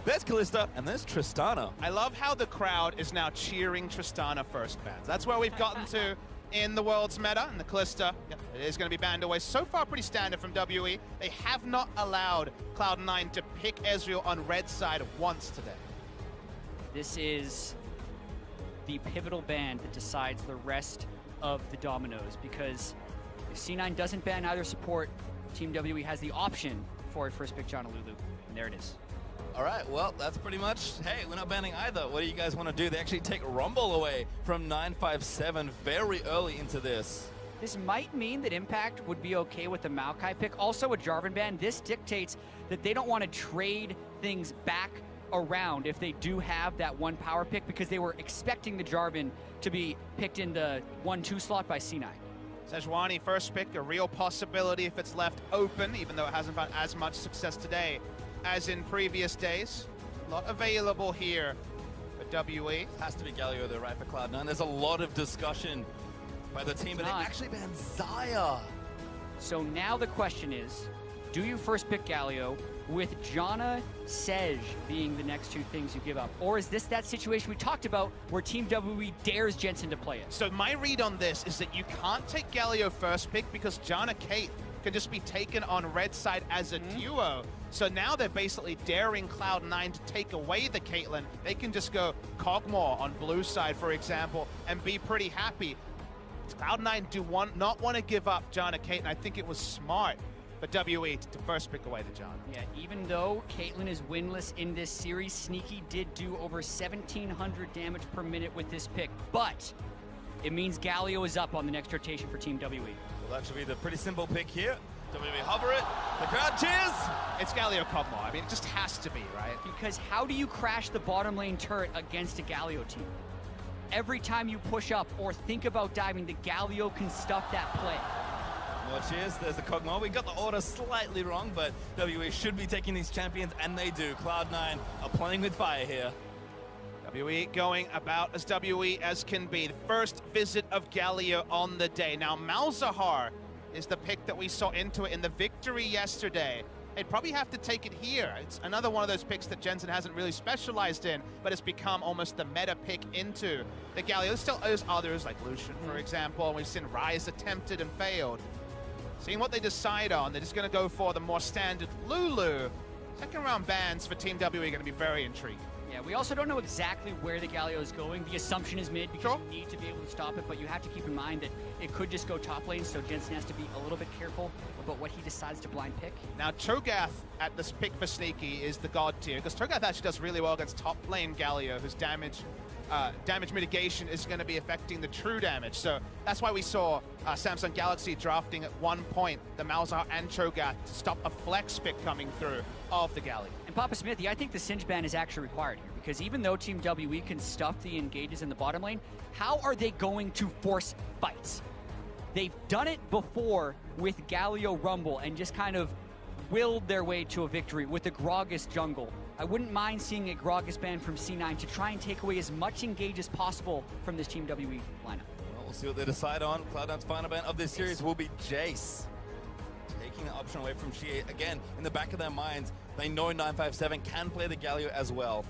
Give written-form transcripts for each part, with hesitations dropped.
There's Kalista, and there's Tristana. I love how the crowd is now cheering Tristana first bans. That's where we've gotten to in the World's meta, and the Kalista, yep, it is going to be banned away. So far, pretty standard from WE. They have not allowed Cloud9 to pick Ezreal on red side once today. This is the pivotal ban that decides the rest of the dominoes, because if C9 doesn't ban either support, Team WE has the option for a first pick John Lulu, and there it is. All right, well, that's pretty much, hey, we're not banning either. What do you guys want to do? They actually take Rumble away from 957 very early into this. This might mean that Impact would be okay with the Maokai pick. Also a Jarvan ban. This dictates that they don't want to trade things back around if they do have that one power pick, because they were expecting the Jarvan to be picked in the 1-2 slot by C9. Sejuani first pick, a real possibility if it's left open, even though it hasn't found as much success today as in previous days. Not available here for WE. Has to be Galio though, right, for Cloud9. There's a lot of discussion by the team, but they actually banned Xayah. So now the question is, do you first pick Galio with Janna, Sej being the next two things you give up? Or is this that situation we talked about where Team WE dares Jensen to play it? So my read on this is that you can't take Galio first pick because Janna Kate can just be taken on red side as a duo. So now they're basically daring Cloud9 to take away the Caitlyn. They can just go Kog'Maw on blue side, for example, and be pretty happy. Cloud9 do not want to give up Janna Kate, and I think it was smart for WE to first pick away the Janna. Yeah, even though Caitlyn is winless in this series, Sneaky did do over 1,700 damage per minute with this pick, but it means Galio is up on the next rotation for Team WE. Well, that should be the pretty simple pick here. WE hover it, the crowd cheers! It's Galio Kog'Maw. I mean, it just has to be, right? Because how do you crash the bottom lane turret against a Galio team? Every time you push up or think about diving, the Galio can stuff that play. Well, cheers, there's the Kog'Maw. We got the order slightly wrong, but WE should be taking these champions, and they do. Cloud9 are playing with fire here. WE going about as WE as can be. The first visit of Galio on the day. Now, Malzahar is the pick that we saw into it in the victory yesterday. They'd probably have to take it here. It's another one of those picks that Jensen hasn't really specialized in, but it's become almost the meta pick into the Galio. There's still others like Lucian, for example, and we've seen Ryze attempted and failed. Seeing what they decide on, they're just going to go for the more standard Lulu. Second round bans for Team WE are going to be very intriguing. Yeah, we also don't know exactly where the Galio is going. The assumption is mid because you need to be able to stop it, but you have to keep in mind that it could just go top lane, so Jensen has to be a little bit careful about what he decides to blind pick. Now, Cho'Gath at this pick for Sneaky is the god tier, because Cho'Gath actually does really well against top lane Galio, whose damage mitigation is going to be affecting the true damage. So that's why we saw Samsung Galaxy drafting at one point the Malzahar and Cho'Gath to stop a flex pick coming through of the Galio. And Papa Smithy, I think the Singe ban is actually required here, because even though Team WE can stuff the engages in the bottom lane, how are they going to force fights? They've done it before with Galio Rumble and just kind of willed their way to a victory with the Gragas jungle. I wouldn't mind seeing a Gragas ban from C9 to try and take away as much engage as possible from this Team WE lineup. Well, we'll see what they decide on. Cloud9's final ban of this series will be Jace. Taking the option away from Xie. Again, in the back of their minds, they know 957 can play the Galio as well.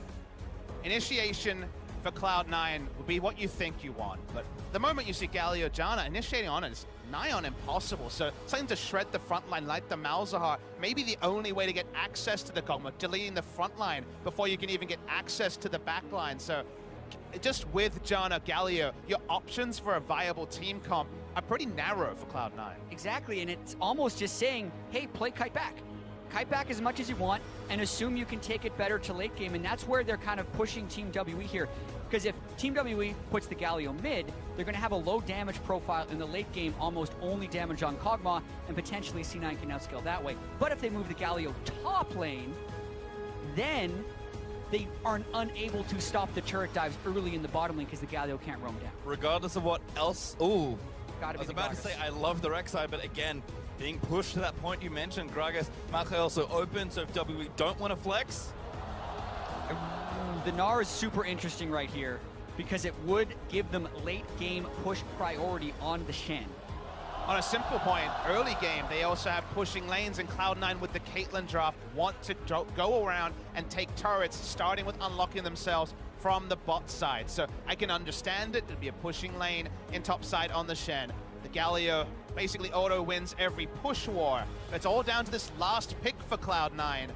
Initiation for Cloud9 would be what you think you want, but the moment you see Galio Janna, initiating on it is nigh on impossible. So something to shred the front line like the Malzahar, maybe the only way to get access to the Kog'Maw, deleting the front line before you can even get access to the back line. So just with Janna, Galio, your options for a viable team comp are pretty narrow for Cloud9. Exactly, and it's almost just saying, hey, play kite back. Kite back as much as you want and assume you can take it better to late game, and that's where they're kind of pushing Team WE here. Because if Team WE puts the Galio mid, they're going to have a low damage profile in the late game, almost only damage on Kog'Maw, and potentially C9 can outscale that way. But if they move the Galio top lane, then they are unable to stop the turret dives early in the bottom lane because the Galio can't roam down. Regardless of what else, ooh. I was about to say, I love the Rex side, but again, being pushed to that point you mentioned, Gragas, Maokai also open, so if WE don't want to flex. The Gnar is super interesting right here because it would give them late game push priority on the Shen. On a simple point, early game, they also have pushing lanes, and Cloud9 with the Caitlyn draft want to go around and take turrets, starting with unlocking themselves from the bot side. So I can understand it. It'd be a pushing lane in top side on the Shen. The Galio basically auto wins every push war. It's all down to this last pick for Cloud9.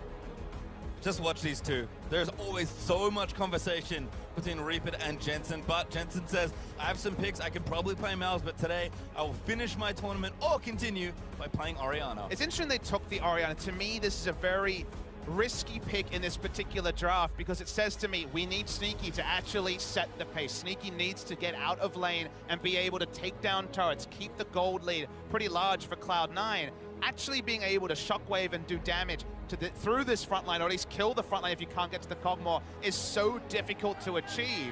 Just watch these two. There's always so much conversation between Reaper and Jensen, but Jensen says, I have some picks, I could probably play Mouse, but today I will finish my tournament or continue by playing Orianna. It's interesting they took the Orianna. To me, this is a very risky pick in this particular draft because it says to me, we need Sneaky to actually set the pace. Sneaky needs to get out of lane and be able to take down turrets, keep the gold lead pretty large for Cloud9. Actually being able to shockwave and do damage through this front line, or at least kill the front line if you can't get to the Cogmore, is so difficult to achieve.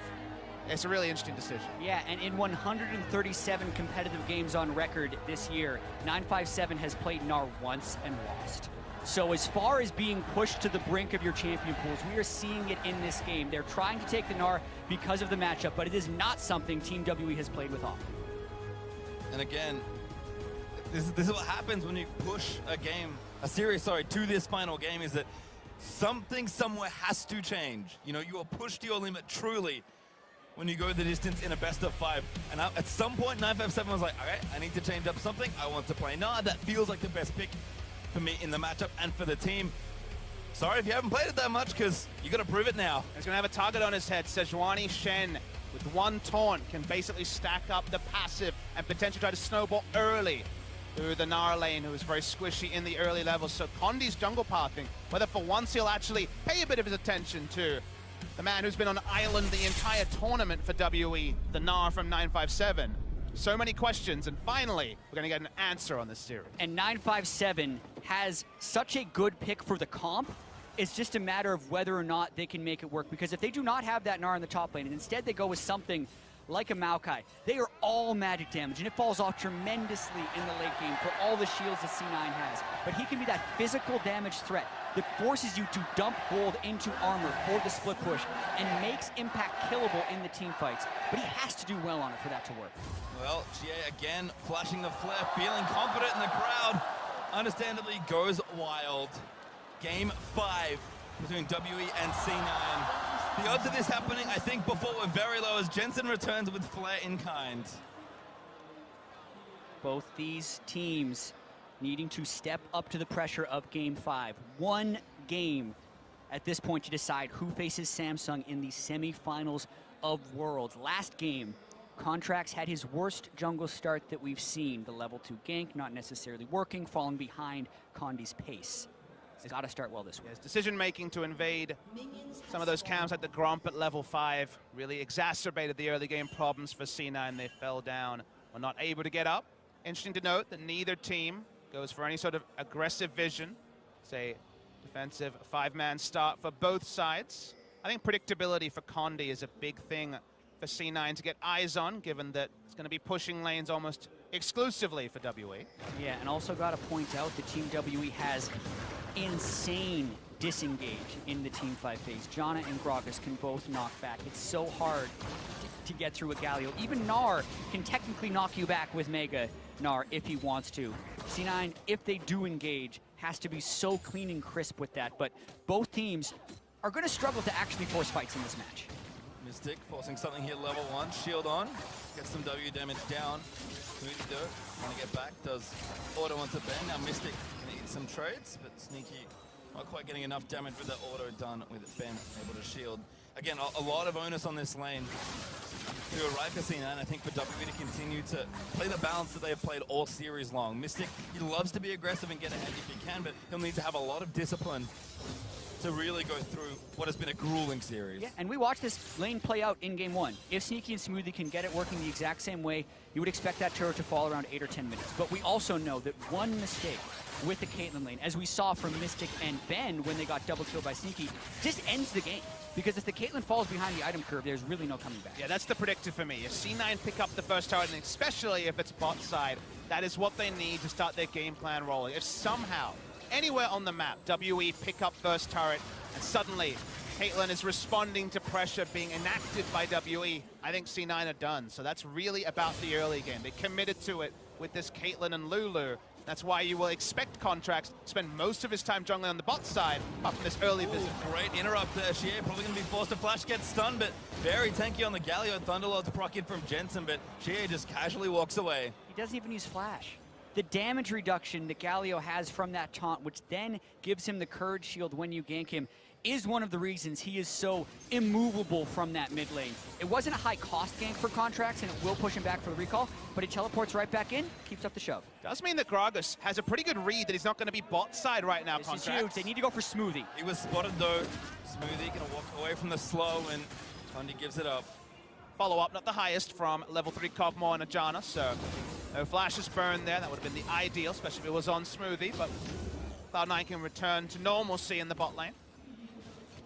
It's a really interesting decision. Yeah, and in 137 competitive games on record this year, 957 has played Gnar once and lost. So as far as being pushed to the brink of your champion pools, we are seeing it in this game. They're trying to take the Gnar because of the matchup, but it is not something Team WE has played with often. And again, this is what happens when you push a series, to this final game, is that something somewhere has to change. You know, you are pushed to your limit truly when you go the distance in a best of 5. And at some point, 957 was like, okay, I need to change up something. I want to play Gnar. That feels like the best pick for me in the matchup and for the team. Sorry if you haven't played it that much, because you got to prove it now. He's going to have a target on his head. Sejuani Shen with one taunt can basically stack up the passive and potentially try to snowball early through the Gnar lane, who is very squishy in the early levels. So Condi's jungle pathing, whether for once he'll actually pay a bit of his attention to the man who's been on the island the entire tournament for WE, the Gnar from 957. So many questions, and finally, we're going to get an answer on this series. And 957 has such a good pick for the comp. It's just a matter of whether or not they can make it work, because if they do not have that Gnar in the top lane, and instead they go with something like a Maokai, they are all magic damage, and it falls off tremendously in the late game for all the shields that C9 has. But he can be that physical damage threat that forces you to dump gold into armor for the split push and makes impact killable in the team fights. But he has to do well on it for that to work. Well, GA again flashing the flare, feeling confident in the crowd. Understandably goes wild. Game 5 between WE and C9. The odds of this happening, I think, before were very low as Jensen returns with flare in kind. Both these teams needing to step up to the pressure of Game 5. One game at this point to decide who faces Samsung in the semifinals of Worlds. Last game, Contracts had his worst jungle start that we've seen. The level 2 gank not necessarily working, falling behind Condi's pace. He's got to start well this week. Yes, decision making to invade some of those camps like the Gromp at level 5 really exacerbated the early game problems for C9. They fell down, were not able to get up. Interesting to note that neither team goes for any sort of aggressive vision. It's a defensive 5-man start for both sides. I think predictability for Condi is a big thing for C9 to get eyes on, given that it's going to be pushing lanes almost exclusively for WE. Yeah, and also got to point out that Team WE has insane disengage in the Team 5 phase. Janna and Gragas can both knock back. It's so hard to get through a Galio. Even Gnar can technically knock you back with Mega Gnar if he wants to. C9, if they do engage, has to be so clean and crisp with that. But both teams are going to struggle to actually force fights in this match. Mystic forcing something here, level 1, shield on, gets some W damage down. Huni want to get back, does auto onto Ben. Now Mystic needs some trades, but Sneaky not quite getting enough damage with the auto done with Ben able to shield. Again, a lot of onus on this lane to arrive for C9. I think for WE to continue to play the balance that they have played all series long. Mystic, he loves to be aggressive and get ahead if he can, but he'll need to have a lot of discipline to really go through what has been a grueling series. Yeah, and we watched this lane play out in Game 1. If Sneaky and Smoothie can get it working the exact same way, you would expect that turret to fall around 8 or 10 minutes. But we also know that one mistake with the Caitlyn lane, as we saw from Mystic and Ben when they got double killed by Sneaky, just ends the game. Because if the Caitlyn falls behind the item curve, there's really no coming back. Yeah, that's the predictor for me. If C9 pick up the first turret, and especially if it's bot side, that is what they need to start their game plan rolling. If somehow, anywhere on the map, WE pick up first turret, and suddenly Caitlyn is responding to pressure being enacted by WE, I think C9 are done. So that's really about the early game. They committed to it with this Caitlyn and Lulu. That's why you will expect Contracts to spend most of his time jungling on the bot side, apart from this early visit. Great interrupt there. Shea probably going to be forced to flash, get stunned, but very tanky on the Galio. Thunderlord's proc in from Jensen, but Shea just casually walks away. He doesn't even use flash. The damage reduction that Galio has from that taunt, which then gives him the courage shield when you gank him, is one of the reasons he is so immovable from that mid lane. It wasn't a high cost gank for Contracts, and it will push him back for the recall, but he teleports right back in, keeps up the shove. Does mean that Gragas has a pretty good read that he's not going to be bot side right now, This is huge. They need to go for Smoothie. He was spotted though. Smoothie going to walk away from the slow, and Condi gives it up. Follow-up, not the highest from level 3 Kog'Maw and Ajana, so no flashes burned there. That would have been the ideal, especially if it was on Smoothie, but Cloud9 can return to normalcy in the bot lane.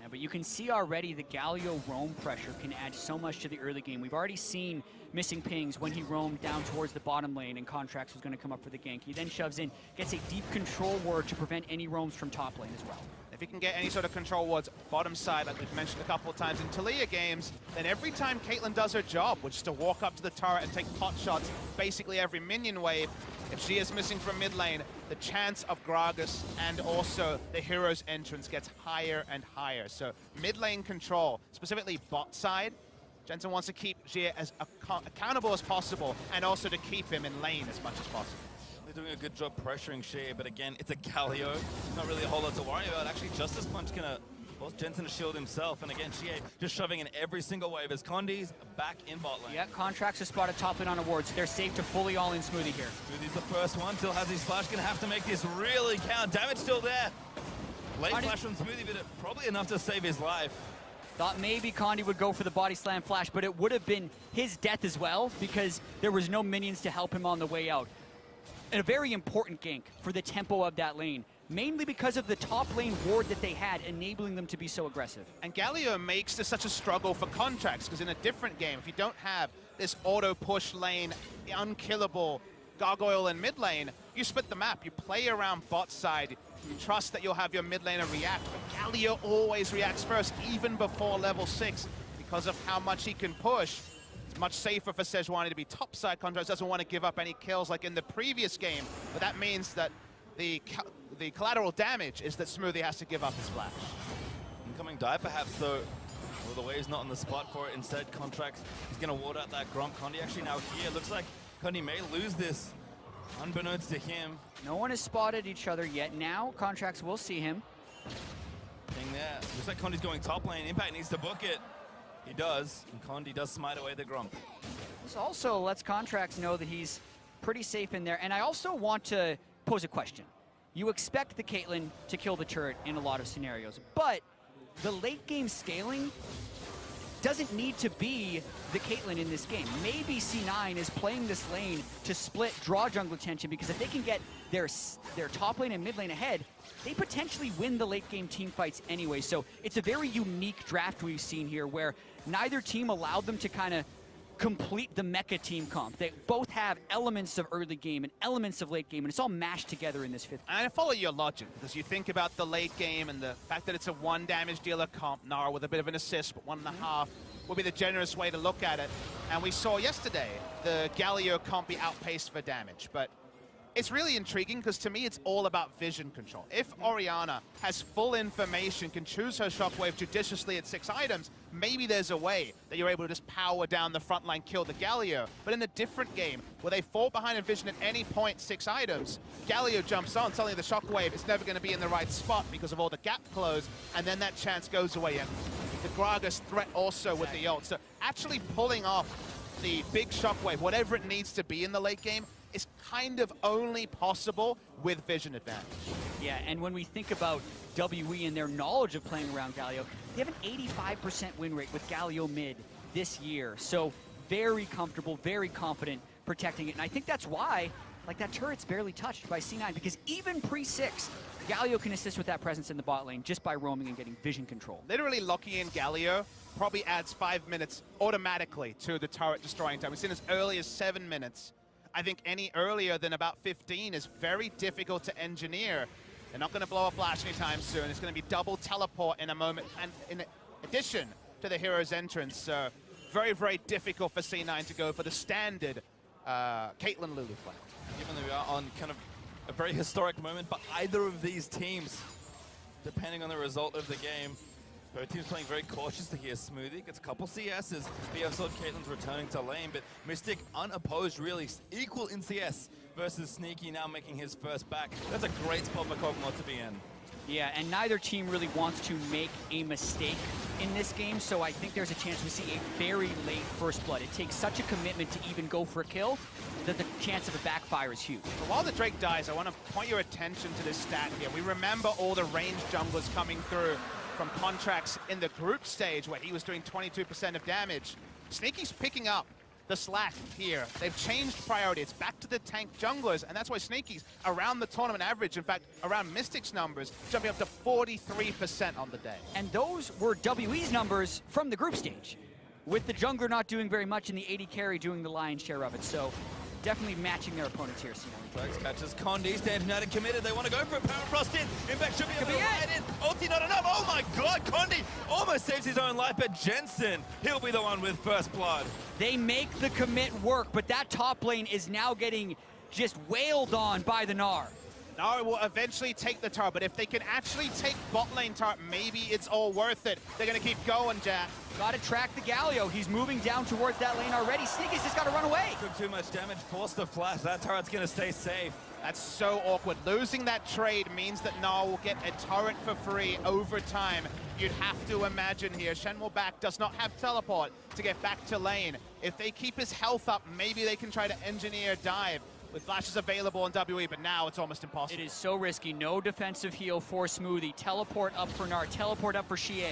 Yeah, but you can see already the Galio roam pressure can add so much to the early game. We've already seen missing pings when he roamed down towards the bottom lane and Contracts was going to come up for the gank. He then shoves in, gets a deep control ward to prevent any roams from top lane as well. If he can get any sort of control wards bottom side, like we've mentioned a couple of times in Taliyah games, then every time Caitlyn does her job, which is to walk up to the turret and take pot shots basically every minion wave, if she is missing from mid lane, the chance of Gragas and also the hero's entrance gets higher and higher. So mid lane control, specifically bot side, Jensen wants to keep Jia as accountable as possible and also to keep him in lane as much as possible. They're doing a good job pressuring Shea, but again, it's a Galio. Not really a whole lot to worry about. Actually, Justice Punch gonna force Jensen to shield himself, and again, Shea just shoving in every single wave as Condi's back in bot lane. Yeah, Contracts are spotted top lane on a ward, so they're safe to fully all in Smoothie here. Smoothie's the first one, still has his flash, gonna have to make this really count. Damage still there. Late flash from Smoothie, but probably enough to save his life. Thought maybe Condi would go for the body slam flash, but it would have been his death as well because there was no minions to help him on the way out. And a very important gank for the tempo of that lane, mainly because of the top lane ward that they had, enabling them to be so aggressive. And Galio makes this such a struggle for Contracts, because in a different game, if you don't have this auto-push lane, unkillable gargoyle in mid lane, you split the map, you play around bot side, you trust that you'll have your mid laner react, but Galio always reacts first, even before level 6, because of how much he can push. It's much safer for Sejuani to be topside. Contracts doesn't want to give up any kills like in the previous game, but that means that the collateral damage is that Smoothie has to give up his flash. Incoming dive perhaps though. Well, the wave's not on the spot for it. Instead, Contracts is going to ward out that Gromp. Condi actually now here. Looks like Condi may lose this, unbeknownst to him. No one has spotted each other yet. Now, Contracts will see him. Thing there. Looks like Condi's going top lane. Impact needs to book it. He does, and Condi does smite away the Gromp. This also lets Contracts know that he's pretty safe in there. And I also want to pose a question. You expect the Caitlyn to kill the turret in a lot of scenarios, but the late game scaling doesn't need to be the Caitlyn in this game. Maybe C9 is playing this lane to split, draw jungle attention, because if they can get their top lane and mid lane ahead, they potentially win the late game team fights anyway. So it's a very unique draft we've seen here where neither team allowed them to kind of complete the mecha team comp. They both have elements of early game and elements of late game, and it's all mashed together in this fifth. And I follow your logic, because you think about the late game and the fact that it's a 1 damage dealer comp, Nara with a bit of an assist, but 1.5 would be the generous way to look at it. And we saw yesterday the Galio comp be outpaced for damage, but it's really intriguing because to me it's all about vision control. If Orianna has full information, can choose her shockwave judiciously at 6 items, maybe there's a way that you're able to just power down the front line, kill the Galio. But in a different game, where they fall behind in vision at any point 6 items, Galio jumps on, suddenly the shockwave is never going to be in the right spot because of all the gap close, and then that chance goes away. And the Gragas threat also with the ult. So actually pulling off the big shockwave, whatever it needs to be in the late game, is kind of only possible with vision advantage. Yeah, and when we think about WE and their knowledge of playing around Galio, they have an 85% win rate with Galio mid this year. So very comfortable, very confident protecting it. And I think that's why, like, that turret's barely touched by C9, because even pre-6, Galio can assist with that presence in the bot lane just by roaming and getting vision control. Literally locking in Galio probably adds 5 minutes automatically to the turret destroying time. We've seen as early as 7 minutes. I think any earlier than about 15 is very difficult to engineer. They're not going to blow a flash anytime soon. It's going to be double teleport in a moment, and in addition to the hero's entrance. So very, very difficult for C9 to go for the standard Caitlyn Lulu play. Given that we are on kind of a very historic moment, but either of these teams, depending on the result of the game, both teams playing very cautiously here. Smoothie gets a couple CSs. BF Sword Caitlyn's returning to lane, but Mystic unopposed, really equal in CS versus Sneaky now making his first back. That's a great spot for Kog'Maw to be in. Yeah, and neither team really wants to make a mistake in this game, so I think there's a chance we see a very late first blood. It takes such a commitment to even go for a kill that the chance of a backfire is huge. But while the Drake dies, I want to point your attention to this stat here. We remember all the ranged junglers coming through from Contracts in the group stage where he was doing 22% of damage. Sneaky's picking up the slack here. They've changed priority. It's back to the tank junglers, and that's why Sneaky's around the tournament average, in fact, around Mystic's numbers, jumping up to 43% on the day. And those were WE's numbers from the group stage, with the jungler not doing very much and the AD carry doing the lion's share of it. So definitely matching their opponents here. Drax catches Condi, Stand United committed. They want to go for it. Permafrost in. Impact should be able to ride in. Ulti not enough. Oh my god, Condi almost saves his own life, but Jensen, he'll be the one with first blood. They make the commit work, but that top lane is now getting just wailed on by the Gnar. Gnar will eventually take the turret, but if they can actually take bot lane turret, maybe it's all worth it. They're going to keep going, Jack. Got to track the Galio. He's moving down towards that lane already. Sneaky's just got to run away. Took too much damage, forced the flash. That turret's going to stay safe. That's so awkward. Losing that trade means that Gnar will get a turret for free over time. You'd have to imagine here. Shen will back, does not have teleport to get back to lane. If they keep his health up, maybe they can try to engineer dive with flashes available on WE, but now it's almost impossible. It is so risky. No defensive heal for Smoothie. Teleport up for Gnar. Teleport up for Xie.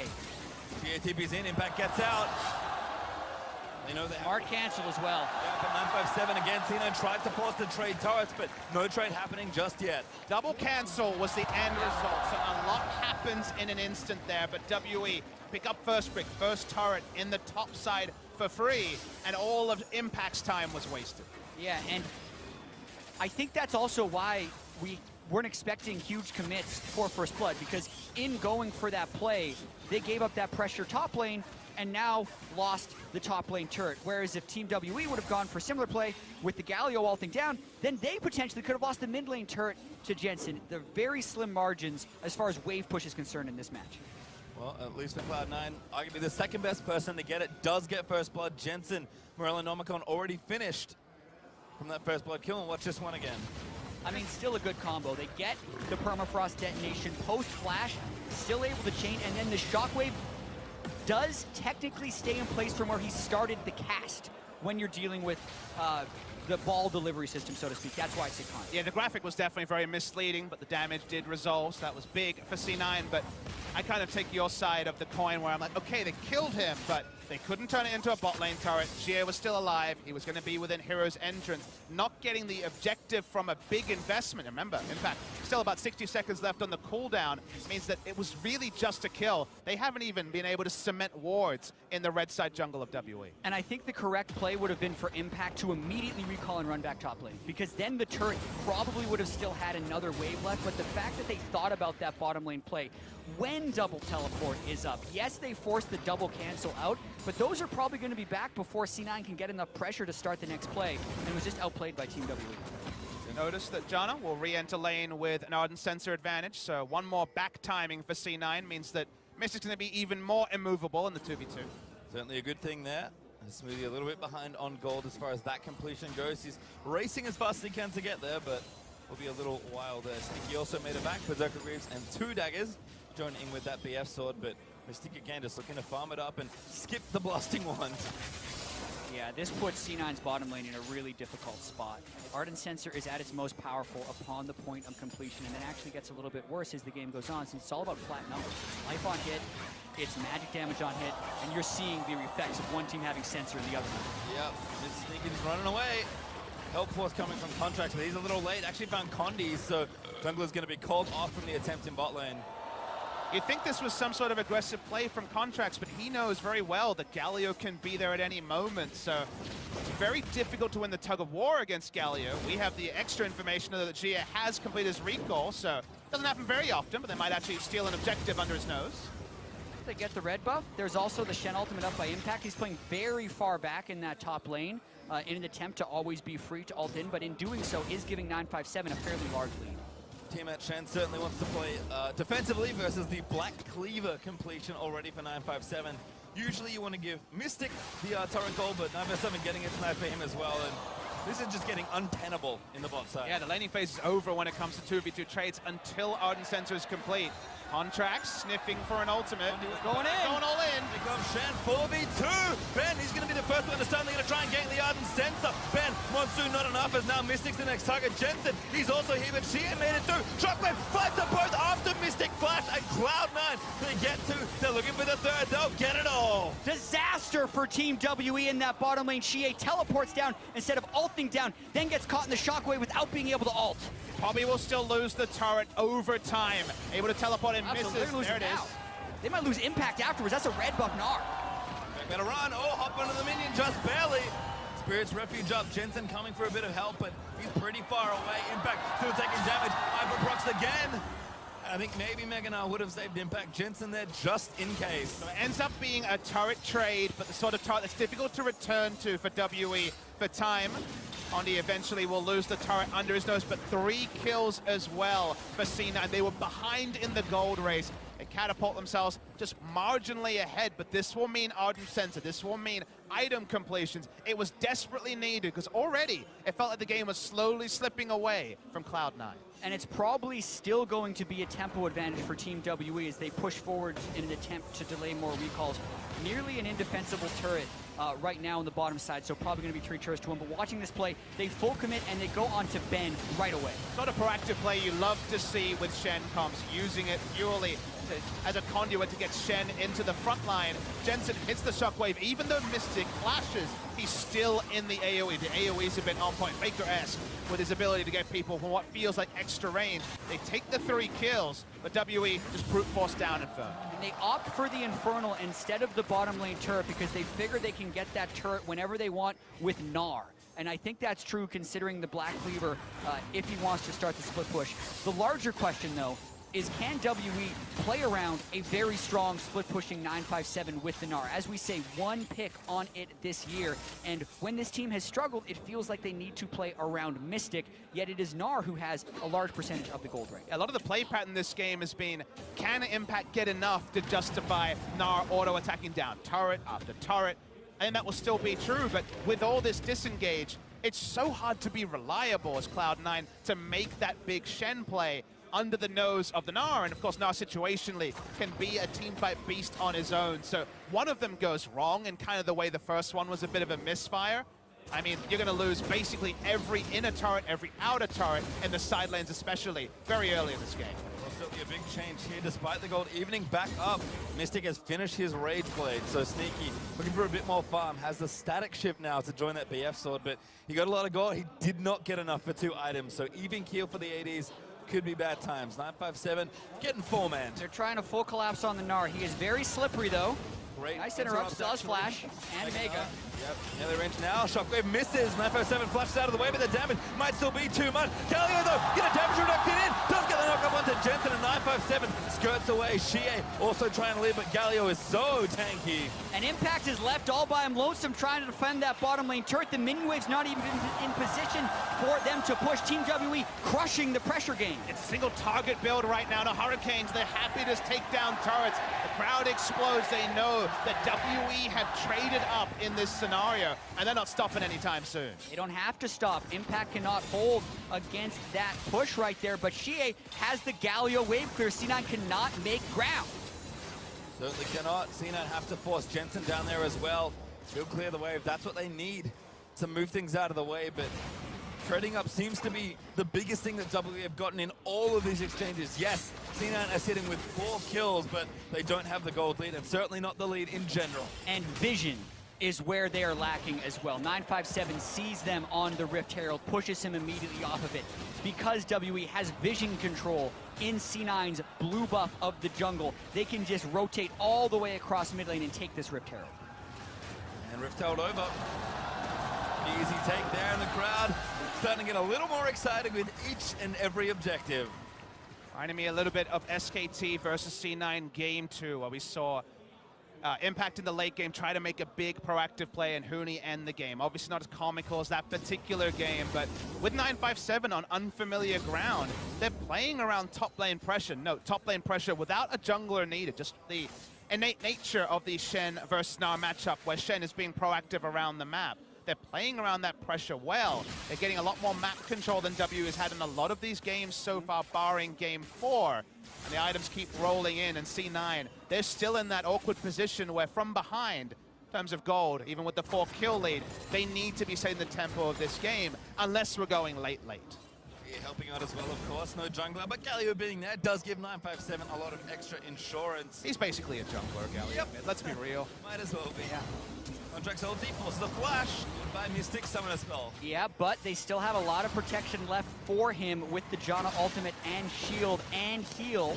Xie TP's in, Impact gets out. They know that. Mark cancel as well. Yeah, but 957 again. Cino tried to force the trade turrets, but no trade happening just yet. Double cancel was the end result, so a lot happens in an instant there, but WE pick up first brick, first turret in the top side for free, and all of Impact's time was wasted. Yeah, and I think that's also why we weren't expecting huge commits for First Blood, because in going for that play, they gave up that pressure top lane and now lost the top lane turret. Whereas if Team WE would have gone for similar play with the Galio ulting down, then they potentially could have lost the mid lane turret to Jensen. They're very slim margins as far as wave push is concerned in this match. Well, at least for Cloud9, arguably the second best person to get it does get first blood. Jensen, Morello Nomicon already finished from that first blood kill, and watch this one again. I mean, still a good combo. They get the permafrost detonation post-flash, still able to chain, and then the shockwave does technically stay in place from where he started the cast when you're dealing with the ball delivery system, so to speak. That's why it's a con. Yeah, the graphic was definitely very misleading, but the damage did resolve, so that was big for C9, but I kind of take your side of the coin where I'm like, okay, they killed him, but they couldn't turn it into a bot lane turret. Xie was still alive. He was going to be within Hero's entrance. Not getting the objective from a big investment. Remember, in fact, still about 60 seconds left on the cooldown means that it was really just a kill. They haven't even been able to cement wards in the red side jungle of WE. And I think the correct play would have been for Impact to immediately recall and run back top lane, because then the turret probably would have still had another wave left, but the fact that they thought about that bottom lane play when double teleport is up. Yes, they forced the double cancel out, but those are probably going to be back before C9 can get enough pressure to start the next play, and it was just outplayed by Team WE. Notice that Janna will re-enter lane with an Ardent Sensor advantage, so one more back timing for C9 means that Mystic's going to be even more immovable in the 2v2. Certainly a good thing there. Smoothie a little bit behind on gold as far as that completion goes. He's racing as fast as he can to get there, but will be a little while there. Sneaky also made it back. Berserker Greaves and 2 daggers join in with that BF sword, but Mystique again just looking to farm it up and skip the blasting ones. Yeah, this puts C9's bottom lane in a really difficult spot. Ardent Sensor is at its most powerful upon the point of completion, and it actually gets a little bit worse as the game goes on, since it's all about flat numbers. It's life on hit, it's magic damage on hit, and you're seeing the effects of one team having Sensor and the other one. Yep, Sneaky's running away. Help force coming from Contracts, but he's a little late. Actually found Condi, so Jungler's going to be called off from the attempt in bot lane. You'd think this was some sort of aggressive play from Contracts, but he knows very well that Galio can be there at any moment, so it's very difficult to win the tug of war against Galio. We have the extra information that Xie has completed his recall, so it doesn't happen very often, but they might actually steal an objective under his nose. they get the red buff. There's also the Shen ultimate up by Impact. He's playing very far back in that top lane in an attempt to always be free to ult in, but in doing so is giving 957 a fairly large lead. Teammate Shen certainly wants to play defensively versus the Black Cleaver completion already for 957. Usually you want to give Mystic the turret goal, but 957 getting it tonight for him as well. And this is just getting untenable in the bot side. Yeah, the laning phase is over when it comes to 2v2 trades until Ardent Sensor is complete. Contracts sniffing for an ultimate. Going in. Going all in. Here comes Shen, 4v2. Ben, he's going to be the first one to start. They're going to try and gank the Ardent Sensor. Ben, Monsoon not enough, as now Mystic's the next target. Jensen, he's also here, but Shen made it through. Shockwave fights them both after Mystic Flash and Cloud9. They get to, they're looking for the third. They'll get it all. Disaster for Team WE in that bottom lane. Shie teleports down instead of ulting down, then gets caught in the shockwave without being able to ult. Probably will still lose the turret over time. Able to teleport and Absolutely, misses. There it is. They might lose impact afterwards. That's a red buff Gnar. They better run. Oh, hop onto the minion just barely. Spirit's refuge up. Jensen coming for a bit of help, but he's pretty far away. Impact still taking damage. Hyperprox again. I think maybe Meganar would have saved Impact. Jensen there just in case. So it ends up being a turret trade, but the sort of turret that's difficult to return to for WE for time. Ondi eventually will lose the turret under his nose, but 3 kills as well for C9. They were behind in the gold race. They catapult themselves just marginally ahead, but this will mean Ardent Sensor. This will mean item completions. It was desperately needed because already it felt like the game was slowly slipping away from Cloud9. And it's probably still going to be a tempo advantage for Team WE as they push forward in an attempt to delay more recalls. Nearly an indefensible turret right now on the bottom side, so probably going to be 3 turrets to 1. But watching this play, they full commit and they go on to Ben right away. Sort of proactive play you love to see with Shen comes, using it purely as a conduit to get Shen into the front line. Jensen hits the shockwave. Even though Mystic flashes, he's still in the AoE. The AoEs have been on point. Faker-esque with his ability to get people from what feels like extra range. They take the 3 kills, but WE just brute force down Inferno. And they opt for the Infernal instead of the bottom lane turret because they figure they can get that turret whenever they want with Gnar. And I think that's true considering the Black Cleaver if he wants to start the split push. The larger question, though, is can WE play around a very strong split pushing 957 with the Gnar? As we say, 1 pick on it this year, and when this team has struggled, it feels like they need to play around Mystic, yet it is Gnar who has a large percentage of the gold rate. A lot of the play pattern this game has been, can Impact get enough to justify Gnar auto-attacking down turret after turret? And that will still be true, but with all this disengage, it's so hard to be reliable as Cloud9 to make that big Shen play under the nose of the Gnar, and of course Gnar situationally can be a teamfight beast on his own. So one of them goes wrong in kind of the way the first one was a bit of a misfire. I mean, you're going to lose basically every inner turret, every outer turret, and the side lanes especially, very early in this game. Will still be a big change here despite the gold evening back up. Mystic has finished his Rage Blade, so Sneaky looking for a bit more farm. Has the static shift now to join that BF sword, but he got a lot of gold. He did not get enough for 2 items, so even keel for the ADs. Could be bad times. 957 getting 4-man. They're trying to full collapse on the Gnar. He is very slippery though. Great. Nice interrupt, does flash, and Mega. Yep, nearly range now. Shockwave misses. 957 flashes out of the way, but the damage might still be too much. Galio though, get a damage reduction in. Does get the knock up onto Jensen, and 957 skirts away. Shie also trying to leave, but Galio is so tanky. And Impact is left all by him lonesome trying to defend that bottom lane turret. The minion wave's not even in position for them to push. Team WE crushing the pressure game. It's a single target build right now. The Hurricanes, they're happy to take down turrets. The crowd explodes. They know that WE have traded up in this scenario, and they're not stopping anytime soon. They don't have to stop. Impact cannot hold against that push right there, but Shie has the Galio wave clear. C9 cannot make ground. Certainly cannot. C9 have to force Jensen down there as well. Still clear the wave. That's what they need to move things out of the way, but trading up seems to be the biggest thing that WE have gotten in all of these exchanges. Yes, C9 are sitting with 4 kills, but they don't have the gold lead, and certainly not the lead in general. And vision is where they are lacking as well. 957 sees them on the Rift Herald, pushes him immediately off of it. Because WE has vision control in C9's blue buff of the jungle, they can just rotate all the way across mid lane and take this Rift Herald. And Rift Herald over. Easy take there in the crowd. Starting to get a little more excited with each and every objective. Reminding me a little bit of SKT versus C9 Game 2, where we saw impact in the late game, try to make a big proactive play, and Huni end the game. Obviously not as comical as that particular game, but with 957 on unfamiliar ground, they're playing around top lane pressure. No, top lane pressure without a jungler needed, just the innate nature of the Shen versus Snar matchup where Shen is being proactive around the map. They're playing around that pressure well. They're getting a lot more map control than W has had in a lot of these games so far, barring game 4. And the items keep rolling in, and C9, they're still in that awkward position where from behind, in terms of gold, even with the 4-kill lead, they need to be setting the tempo of this game, unless we're going late. Yeah, helping out as well, of course. No jungler, but Galio being there does give 957 a lot of extra insurance. He's basically a jungler, Galio. Yep. Let's be real. Might as well be. Yeah. Contract's ulti, forces the flash, by Mystic, summon a spell. Yeah, but they still have a lot of protection left for him with the Janna ultimate and shield and heal.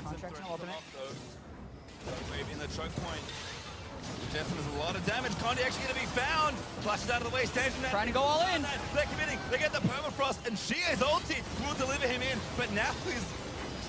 Contract's an ultimate. Maybe in the choke point. Jensen has a lot of damage. Condi actually going to be found. Flashes out of the way, stands from that. Trying to go all in. They're committing. They get the permafrost, and Shia's ulti will deliver him in. But now his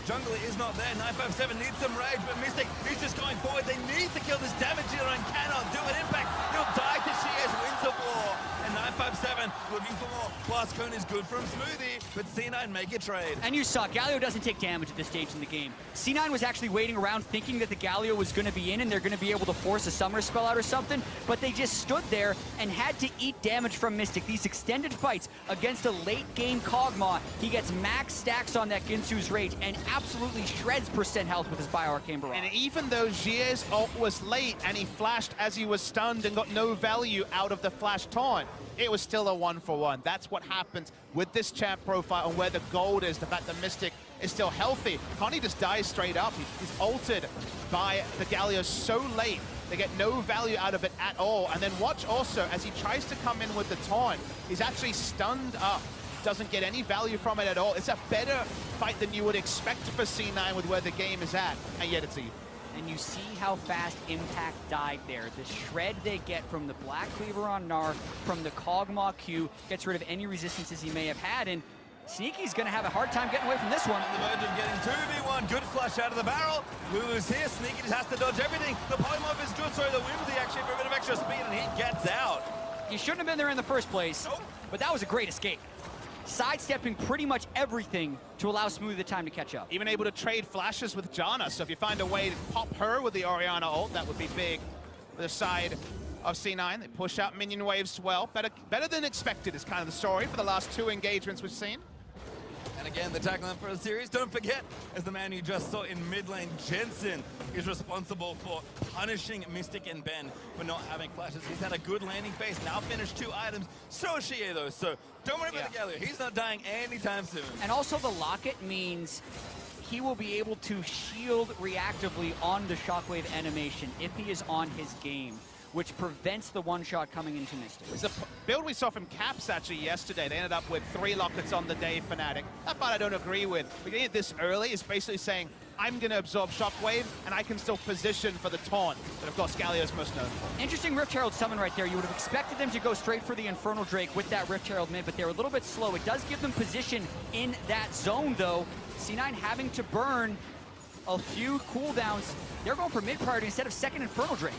jungler is not there. 957 needs some rage, but Mystic, he's just going forward. They need to kill this damage dealer and cannot do it. In fact, he'll die to Shia's Winds of War. And 957 looking for more. Blast Cone is good from Smoothie, but C9 make a trade. And you saw, Galio doesn't take damage at this stage in the game. C9 was actually waiting around thinking that the Galio was going to be in and they're going to be able to force a summer spell out or something, but they just stood there and had to eat damage from Mystic. These extended fights against a late game Kog'Maw, he gets max stacks on that Ginsu's Rage and absolutely shreds percent health with his Bioarcane Barrage. And even though Jie's ult was late and he flashed as he was stunned and got no value out of the flash taunt, it was still a 1-for-1. That's what happens with this champ profile and where the gold is, the fact that Mystic is still healthy. Connie just dies straight up. He's ulted by the Galio so late. They get no value out of it at all. And then watch also, as he tries to come in with the taunt, he's actually stunned up. Doesn't get any value from it at all. It's a better fight than you would expect for C9 with where the game is at, and yet it's even. And you see how fast Impact died there. The shred they get from the Black Cleaver on Gnar, from the Kog'Maw Q, gets rid of any resistances he may have had, and Sneaky's gonna have a hard time getting away from this one. On the verge of getting 2v1, good flush out of the barrel. Lulu's here, Sneaky just has to dodge everything. The polymorph is good, so the Whimsy actually for a bit of extra speed, and he gets out. He shouldn't have been there in the first place, but that was a great escape. Sidestepping pretty much everything to allow Smoothie the time to catch up. Even able to trade flashes with Janna, so if you find a way to pop her with the Orianna ult, that would be big. For the side of C9, they push out minion waves well. Better than expected is kind of the story for the last 2 engagements we've seen. And again, the tagline for the series, don't forget, as the man you just saw in mid lane, Jensen is responsible for punishing Mystic and Ben for not having flashes. He's had a good landing phase, now finished 2 items. So is Shie though, so don't worry about the Galio. He's not dying anytime soon. And also the Locket means he will be able to shield reactively on the Shockwave animation if he is on his game, which prevents the one-shot coming into Mystic. It's a build we saw from Caps actually yesterday. They ended up with 3 Lockets on the day, Fnatic. That part I don't agree with. But getting it this early is basically saying, I'm going to absorb Shockwave, and I can still position for the taunt. But of course, Galio's most known for. Interesting Rift Herald summon right there. You would have expected them to go straight for the Infernal Drake with that Rift Herald mid, but they're a little bit slow. It does give them position in that zone, though. C9 having to burn a few cooldowns. They're going for mid priority instead of second Infernal Drake.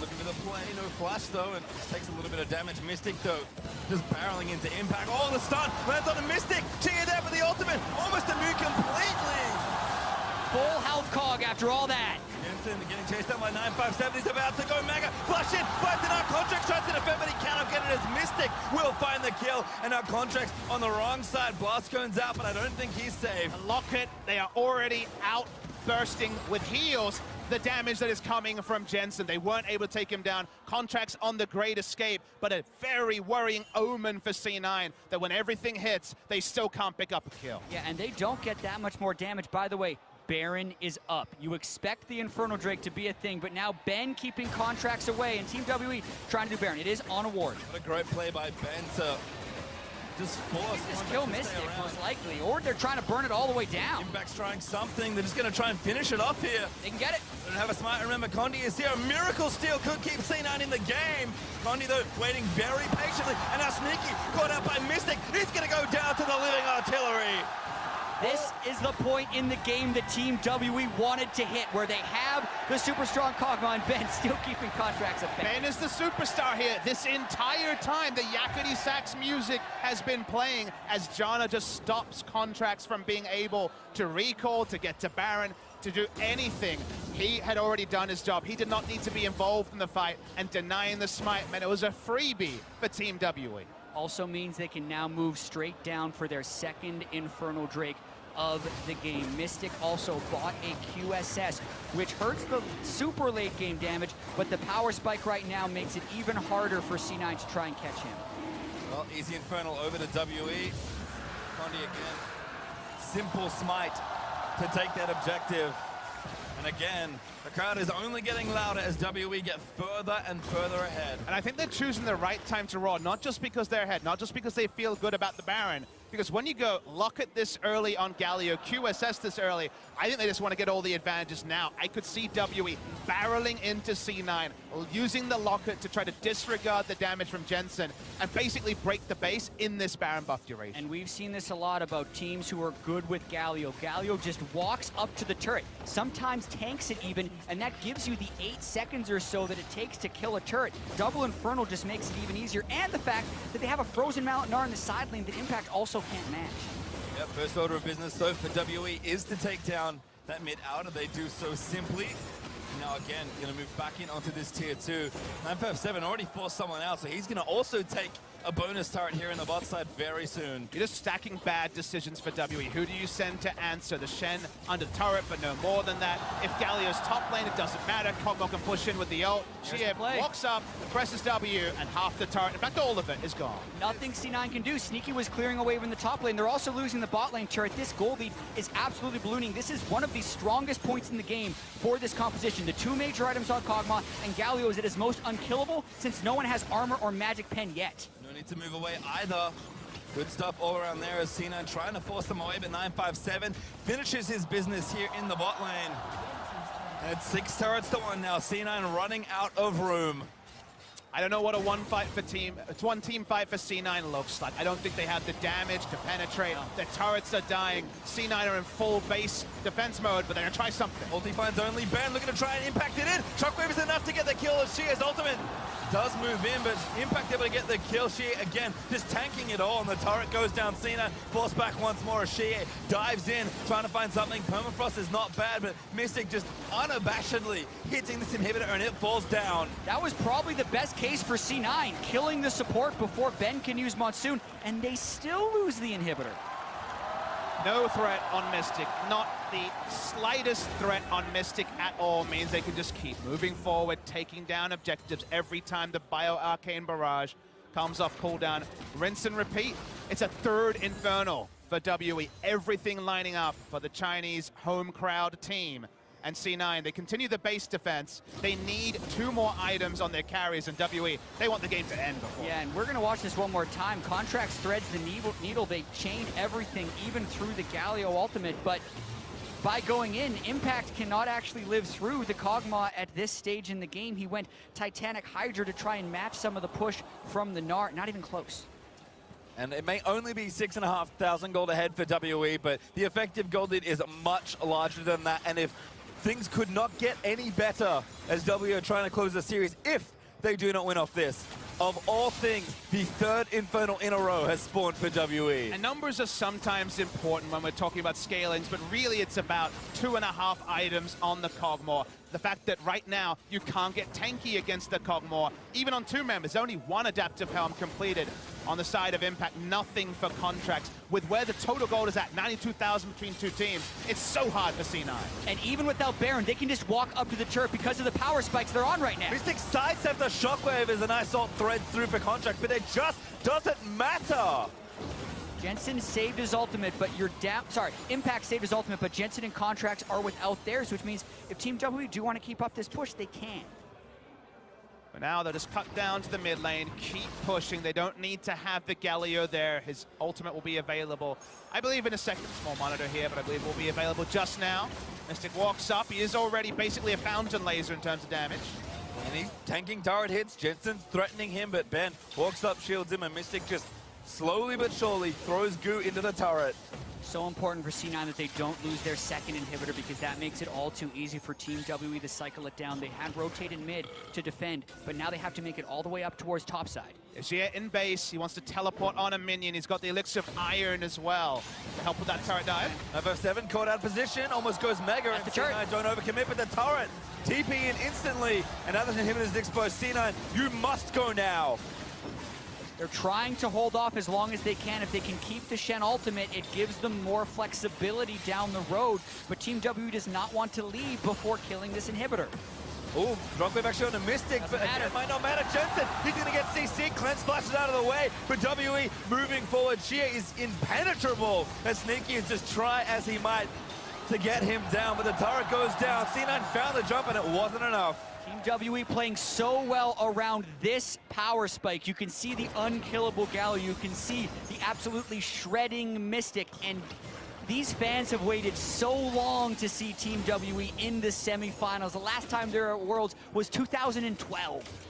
Looking for the play, no flash though, and takes a little bit of damage. Mystic though, just barreling into Impact. Oh, the stun lands on a Mystic. Chia there for the ultimate, almost a nuke completely. Full health Cog after all that. Jensen getting chased down by 957. He's about to go mega. Flash in, finds an Arc Contract, tries to defend, but he cannot get it as Mystic will find the kill. And Arc Contract's on the wrong side. Blast Cone's out, but I don't think he's safe. Locket, they are already out bursting with heals. The damage that is coming from Jensen. They weren't able to take him down. Contracts on the great escape, but a very worrying omen for C9 that when everything hits, they still can't pick up a kill. Yeah, and they don't get that much more damage. By the way, Baron is up. You expect the Infernal Drake to be a thing, but now Ben keeping Contracts away and Team WE trying to do Baron. It is on a ward. What a great play by Ben to just force. Just kill Mystic, most likely, or they're trying to burn it all the way down. Impact's trying something. They're just going to try and finish it off here. They can get it. They don't have a smite. Remember, Condi is here. A miracle steal could keep C9 in the game. Condi, though, waiting very patiently. And now Sneaky caught out by Mystic. He's going to go down to the living artillery. This is the point in the game that Team WE wanted to hit, where they have the super strong Kog'Maw, and Ben still keeping contracts at bay. Ben is the superstar here. This entire time, the yakety sax music has been playing as Jana just stops contracts from being able to recall, to get to Baron, to do anything. He had already done his job. He did not need to be involved in the fight, and denying the smite meant it was a freebie for Team WE. Also means they can now move straight down for their second Infernal Drake of the game. Mystic also bought a QSS, which hurts the super late game damage, but the power spike right now makes it even harder for C9 to try and catch him. Well, easy Infernal over to WE. Condi again. Simple smite to take that objective. And again, the crowd is only getting louder as WE get further and further ahead. And I think they're choosing the right time to roar, not just because they're ahead, not just because they feel good about the Baron, because when you go lock it this early on Galio, QSS this early, I think they just want to get all the advantages now. I could see WE barreling into C9, using the locket to try to disregard the damage from Jensen and basically break the base in this Baron buff duration. And we've seen this a lot about teams who are good with Galio. Galio just walks up to the turret, sometimes tanks it even, and that gives you the 8 seconds or so that it takes to kill a turret. Double Infernal just makes it even easier, and the fact that they have a frozen Malatinar in the side lane that Impact also can't match. Yep, first order of business though for WE is to take down that mid outer. They do so simply. Now again, gonna move back in onto this tier 2. 957 already forced someone out, so he's gonna also take a bonus turret here in the bot side very soon. You're just stacking bad decisions for WE. Who do you send to answer? The Shen under turret, but no more than that. If Galio's top lane, it doesn't matter. Kog'Maw can push in with the ult. She walks up, presses W, and half the turret, in fact all of it, is gone. Nothing C9 can do. Sneaky was clearing away from the top lane. They're also losing the bot lane turret. This gold lead is absolutely ballooning. This is one of the strongest points in the game for this composition. The two major items on Kog'Maw, and Galio is at his most unkillable since no one has armor or magic pen yet. No need to move away either. Good stuff all around there as C9 trying to force them away, but 957 finishes his business here in the bot lane. And it's 6 turrets to 1 now. C9 running out of room. I don't know what a one team fight for C9 looks like. I don't think they have the damage to penetrate. Their turrets are dying. C9 are in full base defense mode, but they're gonna try something. Ulti finds only Ben, looking to try and impact it in. Shockwave is enough to get the kill as Shia's ultimate does move in, but Impact able to get the kill. Shia again, just tanking it all, and the turret goes down. Cena forced back once more as Shia dives in, trying to find something. Permafrost is not bad, but Mystic just unabashedly hitting this inhibitor, and it falls down. That was probably the best case for C9, killing the support before Ben can use Monsoon, and they still lose the inhibitor. No threat on Mystic, not the slightest threat on Mystic at all, means they can just keep moving forward, taking down objectives every time the Bio-Arcane Barrage comes off cooldown. Rinse and repeat. It's a third Infernal for WE. Everything lining up for the Chinese home crowd team. And C9, they continue the base defense. They need 2 more items on their carries, and WE, they want the game to end before. Yeah, and we're gonna watch this one more time. Contracts threads the needle. They chain everything, even through the Galio ultimate, but by going in, Impact cannot actually live through the Kog'Maw at this stage in the game. He went Titanic Hydra to try and match some of the push from the Gnar, not even close. And it may only be 6,500 gold ahead for WE, but the effective gold lead is much larger than that, and if things could not get any better as W are trying to close the series if they do not win off this. Of all things, the 3rd Infernal in a row has spawned for WE. And numbers are sometimes important when we're talking about scalings, but really it's about 2.5 items on the Kog'Maw. The fact that right now you can't get tanky against the Kog'Maw. Even on 2 members, only 1 Adaptive Helm completed. On the side of Impact, nothing for contracts. With where the total gold is at, 92,000 between 2 teams, it's so hard for C9. And even without Baron, they can just walk up to the turret because of the power spikes they're on right now. Mystic sidestep the Shockwave as a nice ult threads through for contract, but it just doesn't matter. Jensen saved his ultimate, but you're down. Sorry, Impact saved his ultimate, but Jensen and Contracts are without theirs, which means if Team W do want to keep up this push, they can. But now they'll just cut down to the mid lane, keep pushing. They don't need to have the Galio there. His ultimate will be available, I believe, in a second. Small monitor here, but I believe will be available just now. Mystic walks up. He is already basically a fountain laser in terms of damage. And he's tanking turret hits. Jensen's threatening him, but Ben walks up, shields him, and Mystic just slowly but surely throws goo into the turret. So important for C9 that they don't lose their second inhibitor, because that makes it all too easy for Team WE to cycle it down. They had rotated mid to defend, but now they have to make it all the way up towards topside. Xie in base, he wants to teleport on a minion. He's got the Elixir of Iron as well to help with that turret dive. 957 caught out of position, almost goes Mega, and C9 don't overcommit, but the turret TP in instantly, and now that the inhibitor is exposed, C9, you must go now. They're trying to hold off as long as they can. If they can keep the Shen ultimate, it gives them more flexibility down the road, but Team W does not want to leave before killing this inhibitor. Oh, Drogwave actually on a Mystic, but it might not matter. Jensen, he's going to get CC. Cleanse flashes out of the way, but WE moving forward. Xie is impenetrable, as Sneaky is just try as he might to get him down, but the turret goes down. C9 found the jump, and it wasn't enough. Team WE playing so well around this power spike. You can see the unkillable Galio. You can see the absolutely shredding Mystic. And these fans have waited so long to see Team WE in the semifinals. The last time they were at Worlds was 2012.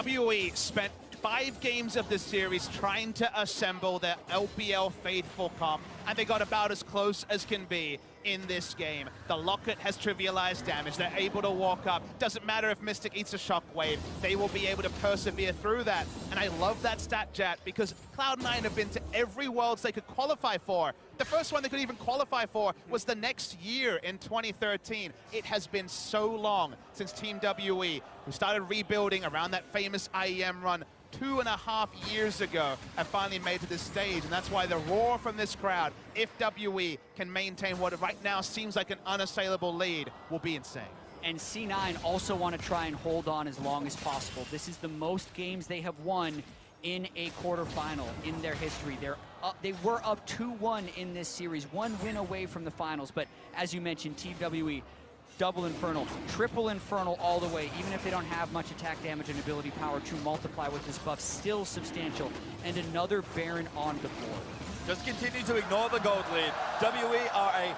WE spent 5 games of this series trying to assemble their LPL faithful comp, and they got about as close as can be in this game. The Locket has trivialized damage. They're able to walk up. Doesn't matter if Mystic eats a shockwave, they will be able to persevere through that. And I love that stat, Jat, because Cloud9 have been to every Worlds they could qualify for. The first one they could even qualify for was the next year in 2013. It has been so long since Team WE, who started rebuilding around that famous IEM run 2.5 years ago, have finally made to this stage, and that's why the roar from this crowd, if WE can maintain what right now seems like an unassailable lead, will be insane. And C9 also want to try and hold on as long as possible. This is the most games they have won in a quarterfinal in their history. They were up 2-1 in this series, 1 win away from the finals, but as you mentioned, Team WE, double Infernal, triple Infernal all the way, even if they don't have much attack damage and ability power to multiply with this buff, still substantial, and another Baron on the board. Just continue to ignore the gold lead. WE are a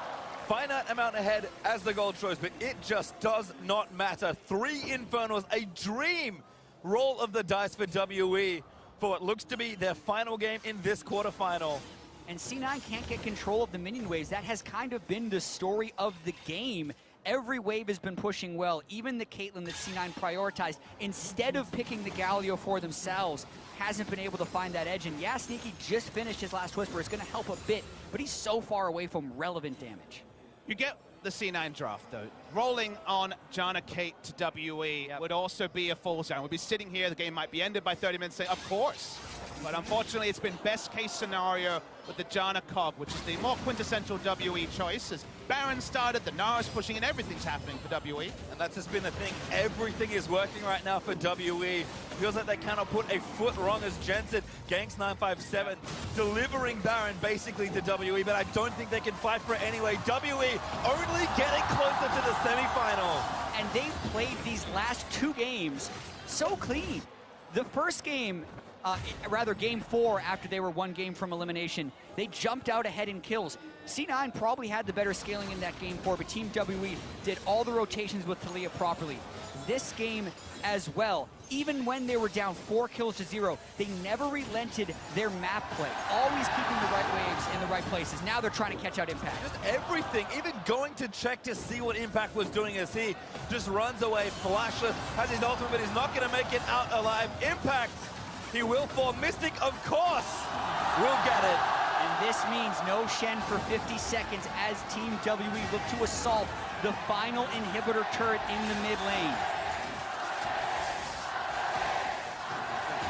finite amount ahead as the gold shows, but it just does not matter. 3 Infernals, a dream roll of the dice for WE for what looks to be their final game in this quarterfinal. And C9 can't get control of the minion waves. That has kind of been the story of the game. Every wave has been pushing well. Even the Caitlyn that C9 prioritized, instead of picking the Galio for themselves, hasn't been able to find that edge. And yeah, Sneaky just finished his last Whisper. It's going to help a bit, but he's so far away from relevant damage. You get the C9 draft, though. Rolling on Janna Kate to WE would also be a full zone. We'd be sitting here, the game might be ended by 30 minutes, say, of course. But unfortunately, it's been best case scenario with the Janna Cog, which is the more quintessential WE choice. As Baron started, the Nara's pushing, and everything's happening for WE. And that's just been the thing. Everything is working right now for WE. Feels like they cannot put a foot wrong as Jensen ganks 957, delivering Baron basically to WE, but I don't think they can fight for it anyway. WE only getting closer to the semifinal. And they've played these last 2 games so clean. The first game, rather game 4, after they were 1 game from elimination, they jumped out ahead in kills. C9 probably had the better scaling in that game 4, but Team WE did all the rotations with Talia properly. This game as well, even when they were down 4 kills to 0, they never relented their map play, always keeping the right waves in the right places. Now they're trying to catch out Impact. Just everything, even going to check to see what Impact was doing as he just runs away, flashless, has his ultimate, but he's not going to make it out alive. Impact, he will fall. Mystic, of course, will get it. And this means no Shen for 50 seconds as Team WE look to assault the final inhibitor turret in the mid lane.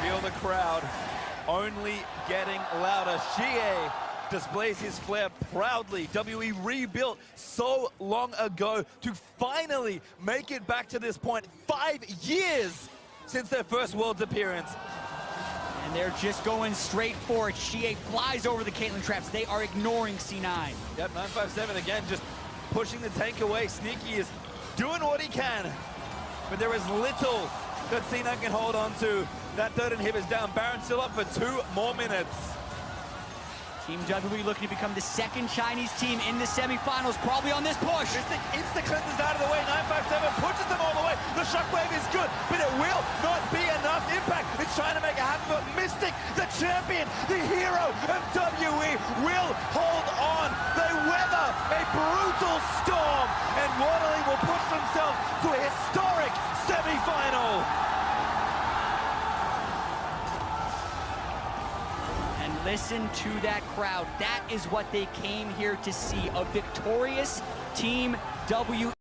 Feel the crowd only getting louder. Xie displays his flair proudly. WE rebuilt so long ago to finally make it back to this point. 5 years since their first Worlds appearance. And they're just going straight for it. Xie flies over the Caitlyn traps. They are ignoring C9. Yep, 957 again, just pushing the tank away. Sneaky is doing what he can, but there is little that C9 can hold on to. That third inhibitor's down. Baron still up for 2 more minutes. Team WE looking to become the second Chinese team in the semifinals, probably on this push. Mystic insta-cleanses out of the way. 957 pushes them all the way. The shockwave is good, but it will not be enough. Impact is trying to make it happen, but Mystic, the champion, the hero of WE, will hold on. The listen to that crowd. That is what they came here to see, a victorious Team WE.